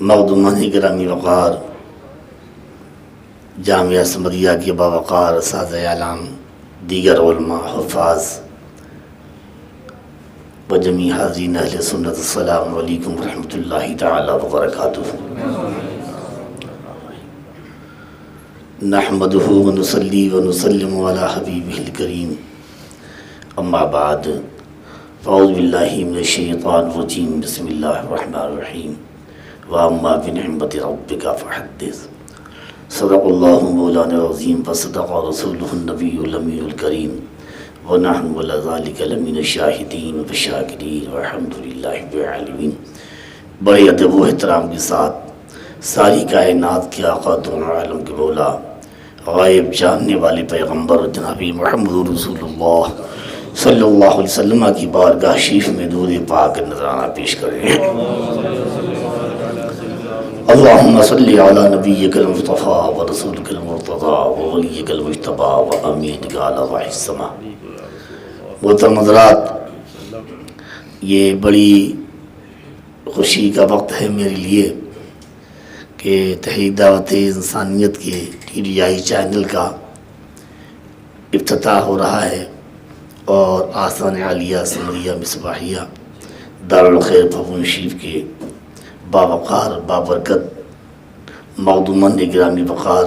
مخدومان گرامی وقار، جامعہ احمدیہ کے باوقار اساتذہ اعلام، دیگر علماء، حفاظ و جمیع حاضرین اہل سنت، السلام علیکم ورحمۃ اللہ تعالی وبرکاتہ۔ نحمدہ ونصلی ونسلم علی حبیبہ الکریم، اما بعد، فاعوذ باللہ من الشیطان الرجیم، بسم اللہ الرحمن الرحیم، واما بنعمت ربک فحدث۔ صدق اللہ مولانا العظیم وصدق رسولہ النبی الامین الکریم، ونحن علی ذلک لمن الشاہدین والشاکرین والحمد للہ رب العالمین۔ بڑے ادب و احترام کے ساتھ ساری کائنات کے آقا دونوں عالم کے مولا، غائب جاننے والے پیغمبر جناب محمد رسول اللہ صلی اللہ علیہ وسلم کی بارگاہ شریف میں درود پاک نذرانہ پیش کریں۔ اللہم صلی علی نبیک المصطفیٰ و رسولک المرتضیٰ و ولیک المجتبیٰ و امینک علی وحی السماء۔ محترم حضرات، یہ بڑی خوشی کا وقت ہے میرے لیے کہ تحریک دعوت انسانیت کے TDI چینل کا افتتاح ہو رہا ہے اور آستان عالیہ ثمریہ مصباحیہ دارالخیر بھون شریف کے باوقار بابرکت مخدومان گرامی وقار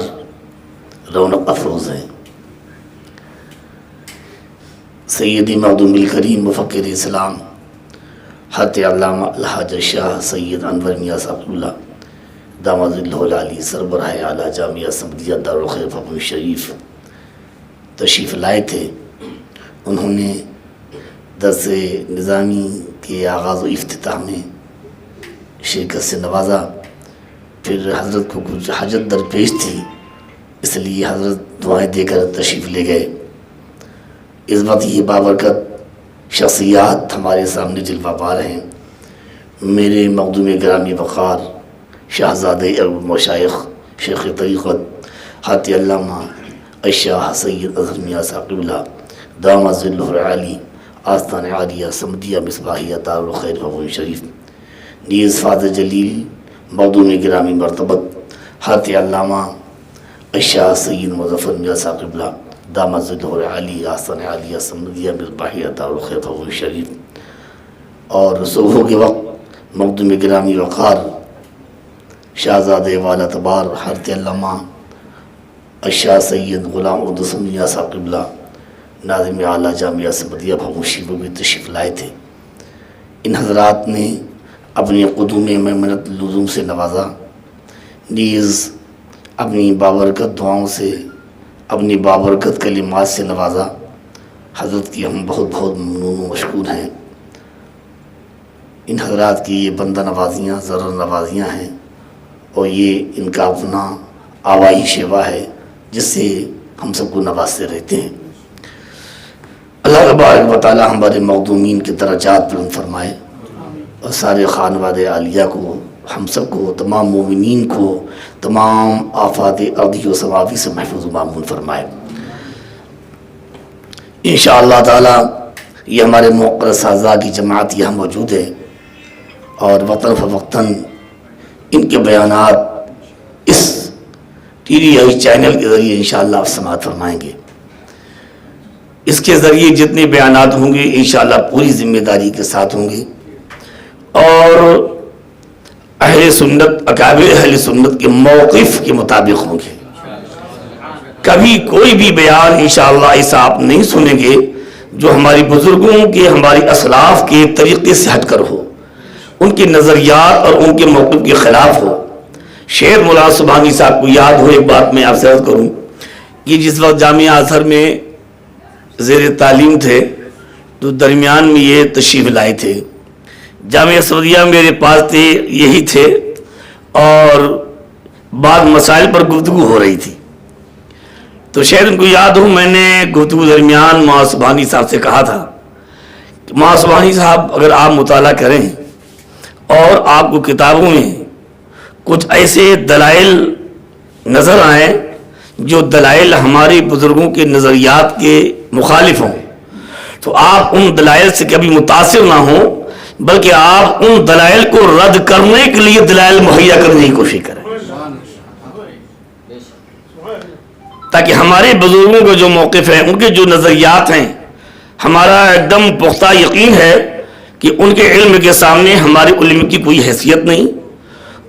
رونق افروز ہیں۔ سیدی مخدوم الکریم مفکر اسلام حضرت علامہ الحاج شاہ سید انور میاں صاحب اللہ داماد اللہ العالی سربراہ اعلیٰ جامعہ احمدیہ دارالخیر بھون شریف تشریف لائے تھے۔ انہوں نے درس نظامی کے آغاز و افتتاح میں شرکت سے نوازا، پھر حضرت کو کچھ حاجت درپیش تھی، اس لیے حضرت دعائیں دے کر تشریف لے گئے۔ اس وقت یہ بابرکت شخصیات ہمارے سامنے جلوہ بار ہیں۔ میرے مخدوم گرامی وقار شہزادہ مشائخ شیخ طریقت حضرت علامہ الشاہ سید اظہر میاں صاحب اللہ داماد ظلہ العالی آستان عالیہ ثمریہ مصباحیہ دارالخیر بھون شریف، نیز فاضل جلیل مخدوم گرامی مرتبت حضرت علامہ الشاہ سید مظفر میاں صاحب اللہ داماد ظلہ العالی آستان عالیہ ثمریہ مصباحیہ دارالخیر بھون شریف، اور صبح کے وقت مخدوم گرامی وقار شہزادہ والا تبار حضرت علامہ الشاہ سید غلام قدس میاں صاحب قبلہ ناظم اعلیٰ جامعہ احمدیہ بھون شریف میں تشریف لائے تھے۔ ان حضرات نے اپنی قدوم میمنت لزوم سے نوازا، نیز اپنی بابرکت دعاؤں سے، اپنی بابرکت کلمات سے نوازا۔ حضرت کی ہم بہت بہت ممنون و مشکور ہیں۔ ان حضرات کی یہ بندہ نوازیاں ضرور نوازیاں ہیں، اور یہ ان کا اپنا آوائی شیوا ہے جس سے ہم سب کو نوازتے رہتے ہیں۔ اللہ تبارک و تعالی ہمارے مخدومین کے درجات بلند فرمائے، اور سارے خانواد عالیہ کو، ہم سب کو، تمام مومنین کو تمام آفات ارضی و سماوی سے محفوظ و مامون فرمائے۔ انشاءاللہ تعالی یہ ہمارے مقرر اعضاء کی جماعت یہاں موجود ہے، اور وقتاً فوقتاً ان کے بیانات اس TDI چینل کے ذریعے انشاءاللہ آپ سماعت فرمائیں گے۔ اس کے ذریعے جتنے بیانات ہوں گے انشاءاللہ پوری ذمہ داری کے ساتھ ہوں گے، اور اہل سنت، اکابر اہل سنت کے موقف کے مطابق ہوں گے۔ کبھی کوئی بھی بیان انشاءاللہ ایسا آپ نہیں سنیں گے جو ہماری بزرگوں کے، ہماری اسلاف کے طریقے سے ہٹ کر ہو، ان کے نظریات اور ان کے موقف کے خلاف ہو۔ شیخ مولانا سبحانی صاحب کو یاد ہو، ایک بات میں آپ سے عرض کروں کہ جس وقت جامعہ ازہر میں زیر تعلیم تھے تو درمیان میں یہ تشریف لائے تھے، جامعہ احمدیہ میرے پاس تھے، یہی تھے، اور بعض مسائل پر گفتگو ہو رہی تھی، تو شاید ان کو یاد ہو میں نے گفتگو درمیان مولانا سبحانی صاحب سے کہا تھا کہ مولانا سبحانی صاحب اگر آپ مطالعہ کریں اور آپ کو کتابوں میں کچھ ایسے دلائل نظر آئیں جو دلائل ہمارے بزرگوں کے نظریات کے مخالف ہوں، تو آپ ان دلائل سے کبھی متاثر نہ ہوں، بلکہ آپ ان دلائل کو رد کرنے کے لیے دلائل مہیا کرنے کی کوشش کریں، تاکہ ہمارے بزرگوں کا جو موقف ہے، ان کے جو نظریات ہیں، ہمارا ایک دم پختہ یقین ہے کہ ان کے علم کے سامنے ہمارے علم کی کوئی حیثیت نہیں،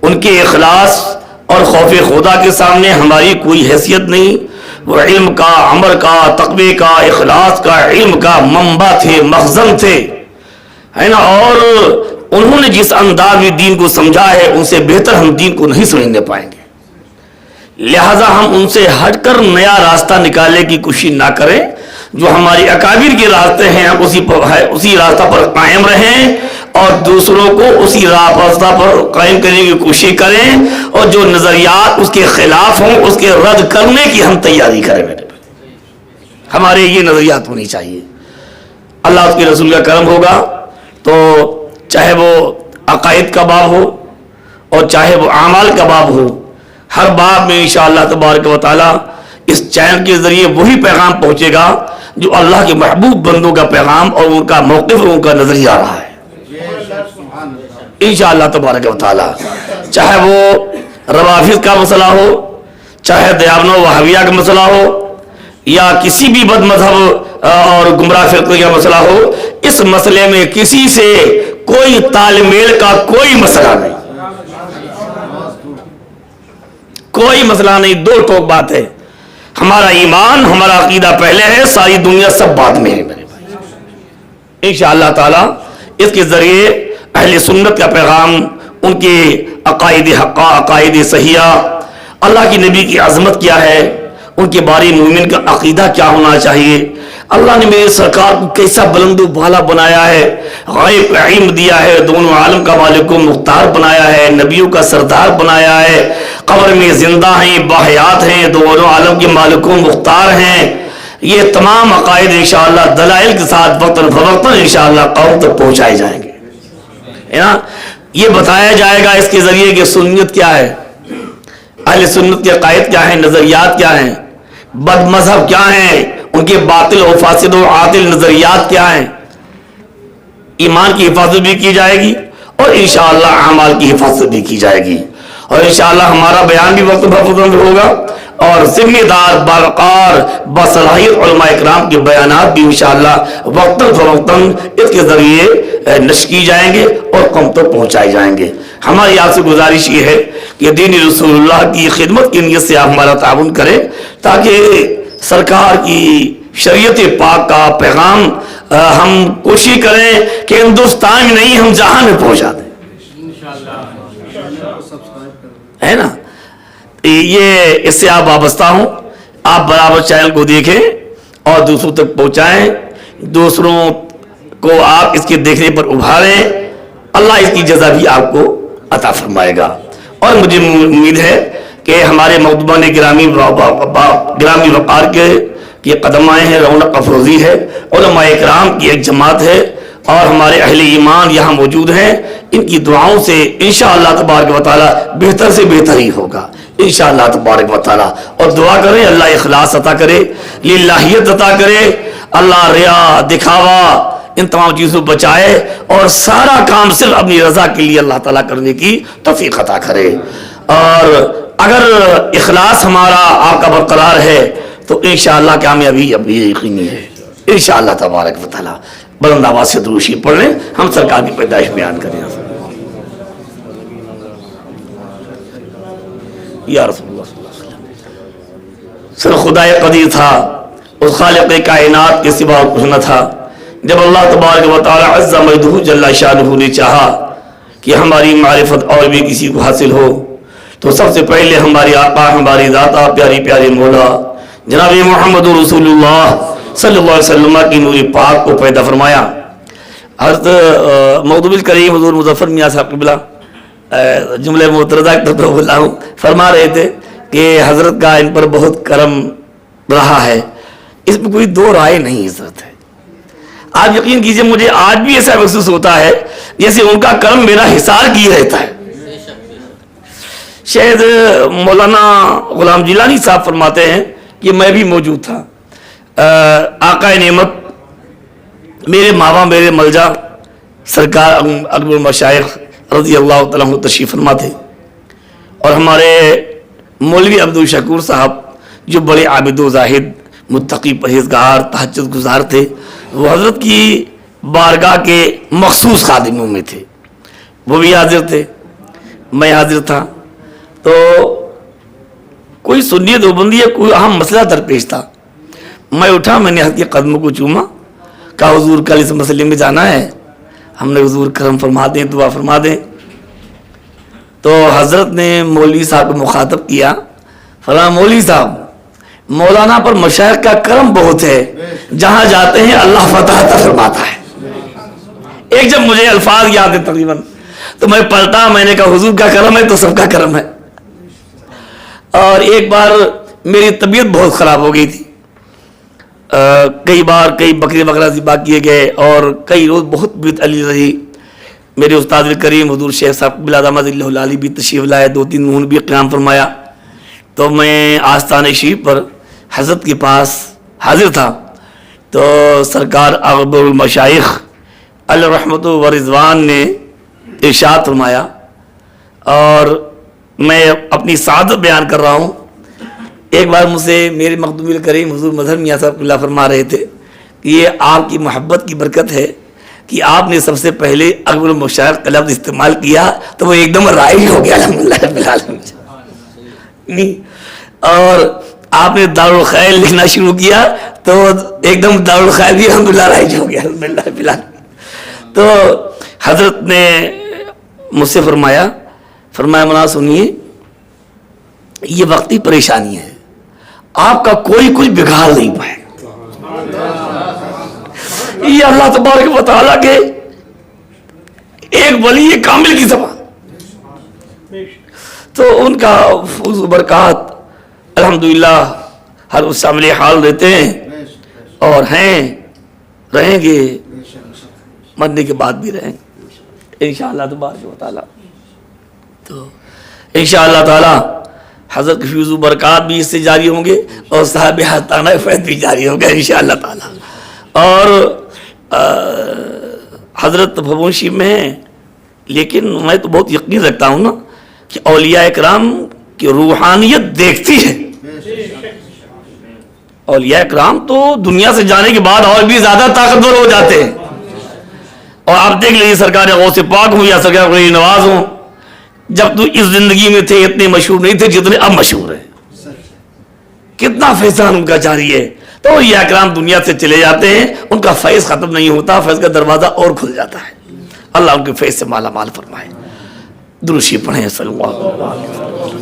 ان کے اخلاص اور خوف خدا کے سامنے ہماری کوئی حیثیت نہیں۔ وہ علم کا، عمل کا، تقوی کا، اخلاص کا، علم کا منبع تھے، مخزن تھے، ہے نا۔ اور انہوں نے جس انداز میں دین کو سمجھا ہے، ان سے بہتر ہم دین کو نہیں سمجھنے پائیں گے، لہذا ہم ان سے ہٹ کر نیا راستہ نکالنے کی کوشش نہ کریں۔ جو ہماری اکابر کے راستے ہیں ہم اسی راستہ پر قائم رہیں، اور دوسروں کو اسی راستہ پر قائم کرنے کی کوشش کریں، اور جو نظریات اس کے خلاف ہوں اس کے رد کرنے کی ہم تیاری کریں۔ میرے بھائی، ہمارے یہ نظریات ہونی چاہیے۔ اللہ اس کے رسول کا کرم ہوگا تو چاہے وہ عقائد کا باب ہو اور چاہے وہ اعمال کا باب ہو، ہر باب میں انشاءاللہ تبارک و تعالی اس چینل کے ذریعے وہی پیغام پہنچے گا جو اللہ کے محبوب بندوں کا پیغام اور ان کا موقف اور ان کا نظریہ رہا ہے انشاءاللہ تبارک و تعالی۔ چاہے وہ روافض کا مسئلہ ہو، چاہے دیوبند و وہابیہ کا مسئلہ ہو، یا کسی بھی بد مذہب اور گمراہ فرقے کا مسئلہ ہو، اس مسئلے میں کسی سے کوئی تال میل کا کوئی مسئلہ نہیں، کوئی مسئلہ نہیں۔ دو ٹوک بات ہے، ہمارا ایمان، ہمارا عقیدہ پہلے ہے، ساری دنیا سب بعد میں ہے میرے بھائی۔ انشاءاللہ تعالی اس کے ذریعے اہل سنت کا پیغام، ان کے عقائد حقہ، عقائد صحیحہ، اللہ کی نبی کی عظمت کیا ہے، ان کے بارے مومن کا عقیدہ کیا ہونا چاہیے، اللہ نے میرے سرکار کو کیسا بلند و بالا بنایا ہے، غیب کا علم دیا ہے، دونوں عالم کا مالک و مختار بنایا ہے، نبیوں کا سردار بنایا ہے، قبر میں زندہ ہیں، باحیات ہیں، دونوں عالم کے مالک و مختار ہیں۔ یہ تمام عقائد انشاءاللہ دلائل کے ساتھ وقتاً فوقتاً انشاءاللہ قوم تک پہنچائے جائیں گے، ہے نا۔ یہ بتایا جائے گا اس کے ذریعے کہ سنت کیا ہے، اہل سنت کے عقائد کیا ہیں، نظریات کیا ہیں، بد مذہب کیا ہیں، ان کے باطل و فاسد و عاطل نظریات کیا ہیں۔ ایمان کی حفاظت بھی کی جائے گی اور انشاءاللہ اعمال کی حفاظت بھی کی جائے گی، اور انشاءاللہ ہمارا بیان بھی وقت بوقت ہوگا، اور ذمہ دار باوقار باصلاحیت علماء اکرام کے بیانات بھی انشاءاللہ وقتاً فوقتاً اس کے ذریعے نشر کی جائیں گے اور قوم تک پہنچائے جائیں گے۔ ہماری آپ سے گزارش یہ ہے کہ دین رسول اللہ کی خدمت کی نیت سے آپ ہمارا تعاون کریں، تاکہ سرکار کی شریعت پاک کا پیغام ہم کوشش کریں کہ ہندوستان میں نہیں، ہم جہاں میں پہنچا دیں، ہے نا۔ یہ اس سے آپ وابستہ ہوں، آپ برابر چینل کو دیکھیں اور دوسروں تک پہنچائیں، دوسروں کو آپ اس کے دیکھنے پر ابھاریں، اللہ اس کی جزا بھی آپ کو عطا فرمائے گا۔ اور مجھے امید ہے کہ ہمارے مقدمان گرامی وقار کے قدم آئے ہیں، رونق افروزی ہے، علماء اکرام کی ایک جماعت ہے، اور ہمارے اہل ایمان یہاں موجود ہیں، ان کی دعاؤں سے انشاءاللہ تبارک و تعالی بہتر سے بہتر ہی ہوگا انشاءاللہ تبارک و تعالی۔ اور دعا کریں اللہ اخلاص عطا کرے، للہیت عطا کرے، اللہ ریا، دکھاوا، ان تمام چیزوں بچائے، اور سارا کام صرف اپنی رضا کے لیے اللہ تعالیٰ کرنے کی توفیق عطا کرے۔ اور اگر اخلاص ہمارا آپ کا برقرار ہے تو انشاءاللہ کامیابی اب یہ یقینی ہے انشاءاللہ تبارک و تعالیٰ۔ بلند آواز سے درود شریف پڑھ لیں، ہم سرکار کی پیدائش بیان کریں۔ یا رسول اللہ صلی اللہ علیہ وسلم، صرف خدا قدیر تھا، اس خالق کائنات کے سوا کچھ نہ تھا۔ جب اللہ تبارک و تعالی عز مجدہ جل شانہ نے چاہا کہ ہماری معرفت اور بھی کسی کو حاصل ہو، تو سب سے پہلے ہماری آقا، ہماری ذاتہ، پیاری پیاری مولا جناب محمد رسول اللہ صلی اللہ علیہ وسلم کی نور پاک کو پیدا فرمایا۔ حضرت مغضوب الکریم حضور مظفر میاں صاحب قبلہ جملے معترضہ فرما رہے تھے کہ حضرت کا ان پر بہت کرم رہا ہے، اس میں کوئی دو رائے نہیں حضرت ہے۔ آپ یقین کیجئے مجھے آج بھی ایسا محسوس ہوتا ہے جیسے ان کا کرم میرا حصار کیے رہتا ہے۔ شاید مولانا غلام جیلانی صاحب فرماتے ہیں کہ میں بھی موجود تھا، آقا نعمت میرے ماوا، میرے ملجا سرکار اکبر المشائخ رضی اللہ تعالیٰ عنہ تشریف فرما تھے، اور ہمارے مولوی عبدالشکور صاحب جو بڑے عابد و زاہد، متقی، پرہیزگار، تہجد گزار تھے، وہ حضرت کی بارگاہ کے مخصوص خادموں میں تھے، وہ بھی حاضر تھے، میں حاضر تھا۔ تو کوئی سنی دیوبندی یا کوئی اہم مسئلہ درپیش تھا، میں اٹھا، میں نے حضرت کے قدموں کو چوما، کہا حضور کل اس مسئلے میں جانا ہے، ہم نے حضور کرم فرما دیں، دعا فرما دیں۔ تو حضرت نے مولوی صاحب کو مخاطب کیا، فرمایا مولوی صاحب، مولانا پر مشائخ کا کرم بہت ہے، جہاں جاتے ہیں اللہ فتح عطا فرماتا ہے۔ ایک جب مجھے الفاظ یاد ہیں تقریباً، تو میں پلٹا، میں نے کہا حضور کا کرم ہے تو سب کا کرم ہے۔ اور ایک بار میری طبیعت بہت خراب ہو گئی تھی، کئی بار کئی بکرے وغیرہ ذبح کیے گئے، اور کئی روز بہت طبیعت علی رہی۔ میرے استاد الکریم حضور شیخ صاحب بلاد احمد اللہ العالی بھی تشریف لائے، 2-3 انہوں نے بھی قیام فرمایا۔ تو میں آستانِ شریف پر حضرت کے پاس حاضر تھا، تو سرکار اکبر المشائخ علیہ رحمت و رضوان نے ارشاد فرمایا، اور میں اپنی سعادت بیان کر رہا ہوں۔ ایک بار مجھ سے میرے مخدوم الکریم حضور مظہر میاں صاحب اللہ فرما رہے تھے کہ یہ آپ کی محبت کی برکت ہے کہ آپ نے سب سے پہلے اکبر المشائخ کا لفظ استعمال کیا تو وہ ایک دم رائج ہو گیا الحمدللہ رب العالمین، اور آپ نے دارالخیر لکھنا شروع کیا تو ایک دم دارالخیر بھی الحمدللہ رائج ہو گیا الحمدللہ رب العالمین۔ تو حضرت نے مجھ سے فرمایا مولانا سنیے، یہ وقتی پریشانی ہے، آپ کا کوئی کچھ بگاڑ نہیں پائے، یہ اللہ تبارک و تعالیٰ کے ایک ولی کامل کی زبان۔ تو ان کا فضل و برکات الحمدللہ ہر اس عمل حال دیتے ہیں، اور ہیں، رہیں گے، مرنے کے بعد بھی رہیں گے انشاءاللہ تبارک و تعالیٰ۔ تو انشاءاللہ تعالیٰ حضرت کی فیض و برکات بھی اس سے جاری ہوں گے، اور صاحب حاتانہ فیض بھی جاری ہوگا انشاءاللہ تعالیٰ۔ اور حضرت تفوشی میں ہیں، لیکن میں تو بہت یقین رکھتا ہوں نا کہ اولیاء اکرام کی روحانیت دیکھتی ہے۔ اولیاء اکرام تو دنیا سے جانے کے بعد اور بھی زیادہ طاقتور ہو جاتے ہیں، اور آپ دیکھ لیجیے سرکار غوث پاک ہوں یا سرکار ولی نواز ہوں، جب تو اس زندگی میں تھے اتنے مشہور نہیں تھے جتنے اب مشہور ہیں، کتنا فیضان ان کا جاری ہے۔ تو یہ اکرام دنیا سے چلے جاتے ہیں، ان کا فیض ختم نہیں ہوتا، فیض کا دروازہ اور کھل جاتا ہے۔ اللہ ان کے فیض سے مالا مال فرمائے۔ درود شریف پڑھیں صلی اللہ علیہ وسلم۔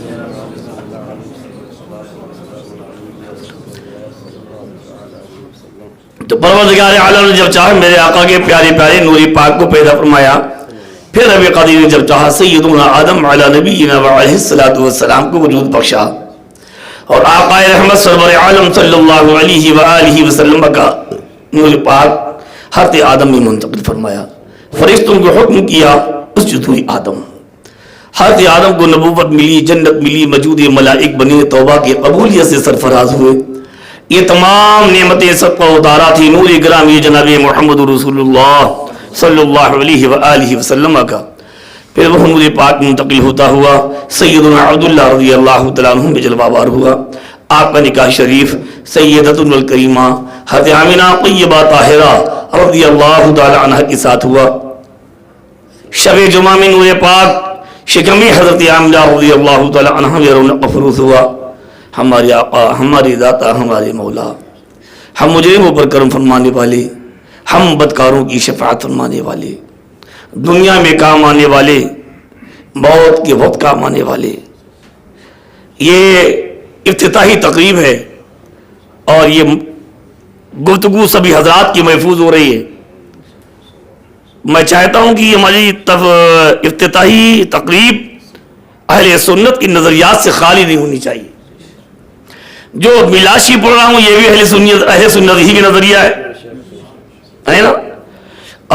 تو پروردگار عالم نے جب چاہا میرے آقا کے پیارے پیارے نوری پاک کو پیدا فرمایا، پھر رب قدیر نے جب چاہا سیدنا آدم علی نبینا وعلیہ الصلوۃ والسلام کو وجود بخشا، اور آقا رحمت سرور عالم صلی اللہ علیہ وآلہ وسلم کا نور پاک حضرت آدم میں منتقل فرمایا، فرشتوں کو حکم کیا اسجدوا آدم۔ حضرت آدم کو نبوت ملی، جنت ملی، موجود ملائک بنے، توبہ کی قبولیت سے سرفراز ہوئے۔ یہ تمام نعمتیں سب کو اتارا تھی نور گرامی جناب محمد رسول اللہ صلی اللہ علیہ وآلہ وسلم کا۔ پھر وہ نور پاک منتقل ہوتا ہوا سیدنا عبداللہ رضی اللہ تعالیٰ عنہ میں جلوہ بار ہوا۔ آپ کا نکاح شریف سیدتنا الکریمہ حضرت آمنہ طیبہ طاہرہ رضی اللہ تعالیٰ عنہ کے ساتھ ہوا۔ شب جمعہ میں نور پاک شکمی حضرت آمنہ رضی اللہ تعالیٰ عنہ میں رونق افروز ہوا۔ ہمارے آقا، ہماری ذاتہ، ہمارے مولا، ہم مجرموں پر کرم فرمانے والے، ہم بدکاروں کی شفاعت فرمانے والے، دنیا میں کام آنے والے، موت کے وقت کام آنے والے۔ یہ افتتاحی تقریب ہے، اور یہ گفتگو سبھی حضرات کی محفوظ ہو رہی ہے۔ میں چاہتا ہوں کہ ہماری افتتاحی تقریب اہل سنت کی نظریات سے خالی نہیں ہونی چاہیے۔ جو ملاشی پڑھ رہا ہوں یہ بھی اہل سنت ہی کی نظریہ ہے نا۔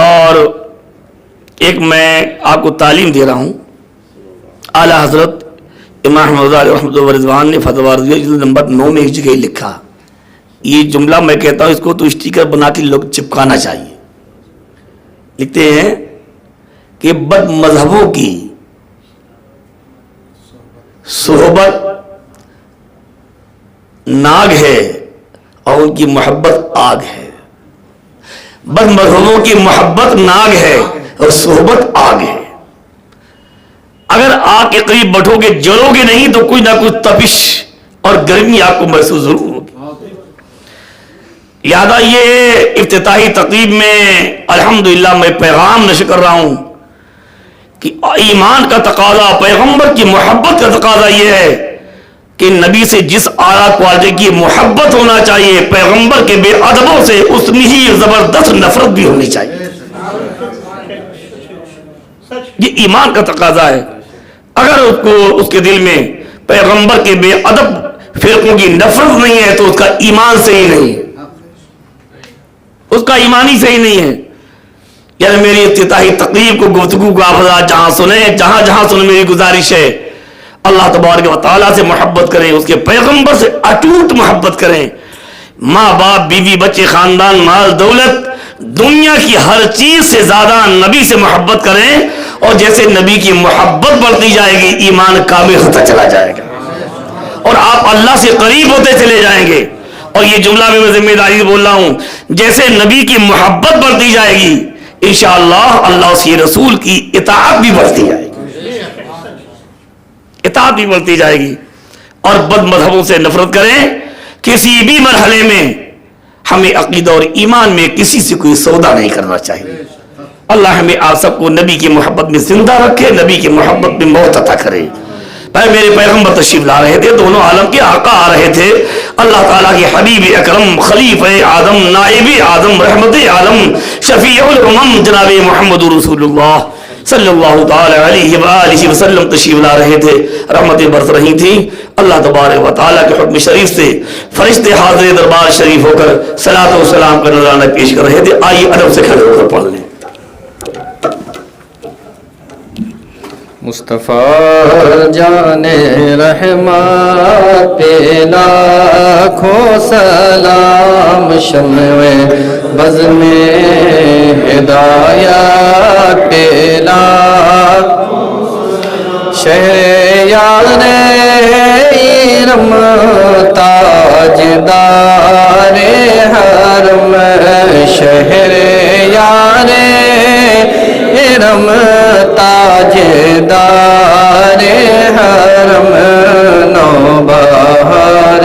اور ایک میں آپ کو تعلیم دے رہا ہوں، اعلیٰ حضرت امام احمد علیہ رحمۃ اللہ رضوان نے فتویٰ رضویہ جلد نمبر 9 میں ایک جگہ لکھا، یہ جملہ میں کہتا ہوں اس کو تو اسٹیکر بنا کے لوگ چپکانا چاہیے۔ لکھتے ہیں کہ بد مذہبوں کی صحبت ناگ ہے اور ان کی محبت آگ ہے. بد مذہبوں کی محبت ناگ ہے اور صحبت آگ ہے. اگر آگ کے قریب بیٹھو گے جلو گے نہیں تو کچھ نہ کچھ تپش اور گرمی آپ کو محسوس ضرور ہوگی. لہذا یہ افتتاحی تقریب میں الحمدللہ میں پیغام نشر کر رہا ہوں کہ ایمان کا تقاضا، پیغمبر کی محبت کا تقاضا یہ ہے کہ نبی سے جس اعلیٰ کوالٹی کی محبت ہونا چاہیے، پیغمبر کے بے ادبوں سے اتنی ہی زبردست نفرت بھی ہونی چاہیے. یہ ایمان کا تقاضا ہے. اگر اس کے دل میں پیغمبر کے بے ادب فرقوں کی نفرت نہیں ہے تو اس کا ایمان صحیح نہیں ہے، اس کا ایمان ہی صحیح نہیں ہے. یعنی میری افتتاحی تقریب کو، گفتگو کو آپ جہاں سنیں، جہاں سنیں، میری گزارش ہے اللہ تبارک و تعالیٰ سے محبت کریں، اس کے پیغمبر سے اٹوٹ محبت کریں. ماں باپ، بیوی، بچے، خاندان، مال، دولت، دنیا کی ہر چیز سے زیادہ نبی سے محبت کریں، اور جیسے نبی کی محبت بڑھتی جائے گی ایمان کامل ہوتا چلا جائے گا اور آپ اللہ سے قریب ہوتے چلے جائیں گے. اور یہ جملہ بھی میں ذمہ داری سے بول رہا ہوں، جیسے نبی کی محبت بڑھتی جائے گی انشاءاللہ اللہ اس کی رسول کی اطاعت بھی بڑھتی جائے گی، اطاعت بھی بڑھتی جائے گی. اور بد مذہبوں سے نفرت کریں. کسی بھی مرحلے میں ہمیں عقیدہ اور ایمان میں کسی سے کوئی سودا نہیں کرنا چاہیے. اللہ ہمیں آپ سب کو نبی کی محبت میں زندہ رکھے، نبی کی محبت میں موت عطا کرے. میرے پیغمبر تشریف لا رہے تھے، دونوں عالم کے آقا آ رہے تھے، اللہ تعالیٰ کے حبیب اکرم، خلیفہ اعظم، نائب اعظم، رحمت عالم، شفیع الامم جناب محمد رسول اللہ صلی اللہ تعالی علیہ وآلہ وسلم تشریف لا رہے تھے. رحمتیں برس رہی تھیں. اللہ تبارک و تعالیٰ کے حکم شریف سے فرشتے حاضر دربار شریف ہو کر صلاۃ و سلام کا نذرانہ پیش کر رہے تھے. آئیے ادب سے کھڑے ہو کر پڑھ لیں. مصطفیٰ جان رحمت پہ لاکھوں سلام، شمع بز میں ہدایت پہ لاکھوں شہر یار ارم تاجدار حرم، شہر یار ارم تاجدار حرم، نوبہار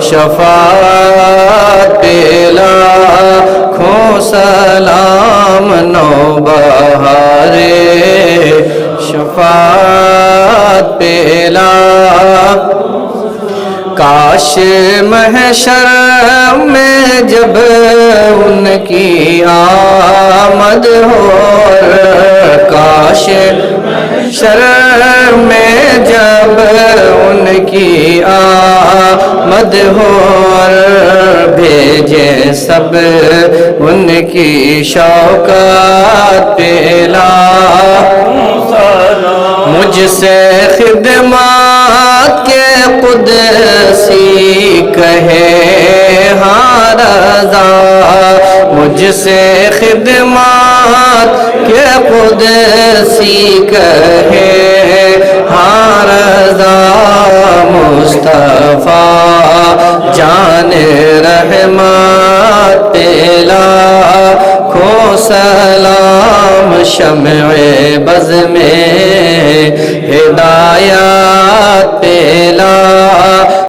شفاعت پہ لاکھوں سلام، نوبہار شفاعت پہ لاکھوں. کاش محشر میں جب ان کی آمد ہو، کاش محشر میں جب ان کی آمد ہو، بھیجے سب ان کی شوکت پہ لاکھوں سلام. مجھ سے خدمات کے قدسی کہے ہاں رضا، مجھ سے خدمات کے قدسی کہے ہاں رضا، مصطفیٰ جان رحمت پہ لاکھوں سلام، شمع بز میں ہدایت